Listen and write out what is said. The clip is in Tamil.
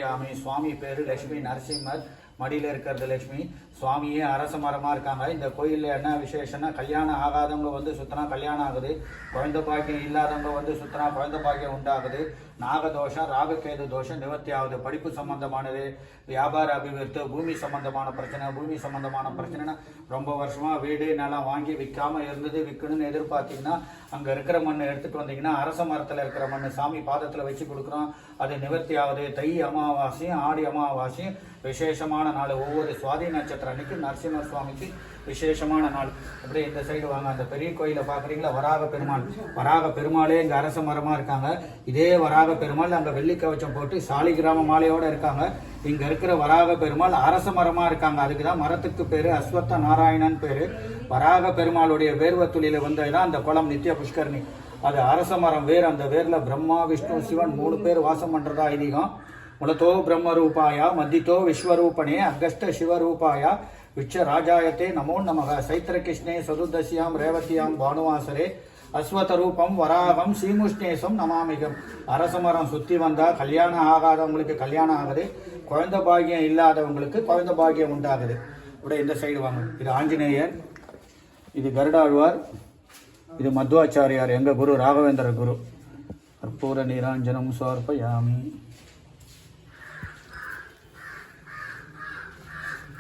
யாமி சுவாமி பேரு லட்சுமி நரசிம்மர், மடியில் இருக்கிறது லட்சுமி. சுவாமியே அரச மரமாக இருக்காங்க. இந்த கோயிலில் என்ன விசேஷம்னா, கல்யாணம் ஆகாதவங்க வந்து சுத்தினா கல்யாணம் ஆகுது, குழந்தை பாக்கியம் இல்லாதவங்க வந்து சுத்தினா குழந்தை பாக்கியம் உண்டாகுது, நாகதோஷம் ராககேது தோஷம் நிவர்த்தி ஆகுது, படிப்பு சம்பந்தமானது, வியாபார அபிவிருத்தி, பூமி சம்பந்தமான பிரச்சனை. பூமி சம்பந்தமான பிரச்சனைனா ரொம்ப வருஷமாக வீடு நிலம் வாங்கி விற்காமல் இருந்தது, விற்கணும்னு எதிர்பார்த்தீங்கன்னா அங்கே இருக்கிற மண்ணை எடுத்துகிட்டு வந்தீங்கன்னா அரச மரத்தில் இருக்கிற மண் சாமி பாதத்தில் வச்சு கொடுக்குறோம், அது நிவர்த்தி ஆகுது. தை அமாவாசையும் ஆடி அமாவாசையும் விசேஷமான நாள். ஒவ்வொரு சுவாதி நட்சத்திரம் அன்னைக்கு நரசிம்ம சுவாமிக்கு விசேஷமான நாள். அப்படியே இந்த சைடு வாங்க, அந்த பெரிய கோயிலை பார்க்குறீங்களா, வராக பெருமாள். வராக பெருமாளே இங்கே அரச மரமாக இருக்காங்க. இதே வராக பெருமாள் அங்கே வெள்ளி கவச்சம் போட்டு சாலிகிராம மாலையோடு இருக்காங்க. இங்கே இருக்கிற வராக பெருமாள் அரச மரமாக இருக்காங்க. அதுக்கு தான் மரத்துக்கு பேர் அஸ்வத்த நாராயணன் பேர். வராக பெருமாளுடைய வேர்வ துளியில் வந்ததுதான் அந்த குளம் நித்திய புஷ்கரணி. அது அரச மரம் வேர். அந்த வேரில் பிரம்மா விஷ்ணு சிவன் 3 பேர் வாசம் பண்ணுறதா ஐதீகம். முலத்தோ பிரம்மரூபாயா மத்தித்தோ விஸ்வரூபனே அகஸ்ட சிவரூபாயா விச்ச ராஜாயத்தே நமோ நமக. சைத்திர கிருஷ்ணே சதுர்தசியாம் ரேவதியாம் பானுவாசரே அஸ்வத ரூபம் வராகம் ஸ்ரீமுஷ்ணேசம் நமாமிகம். அரச மரம் சுற்றி வந்தால் கல்யாணம் ஆகாதவங்களுக்கு கல்யாணம் ஆகுது, குழந்தை பாக்கியம் இல்லாதவங்களுக்கு குழந்தை பாக்கியம் உண்டாகுது. இப்படி இந்த சைடு வாங்க. இது ஆஞ்சநேயர், இது கருடாழ்வார், இது மத்வாச்சாரியார், எங்கள் குரு ராகவேந்திர குரு. கற்பூர நீராஞ்சனம் சமர்ப்பயாமி.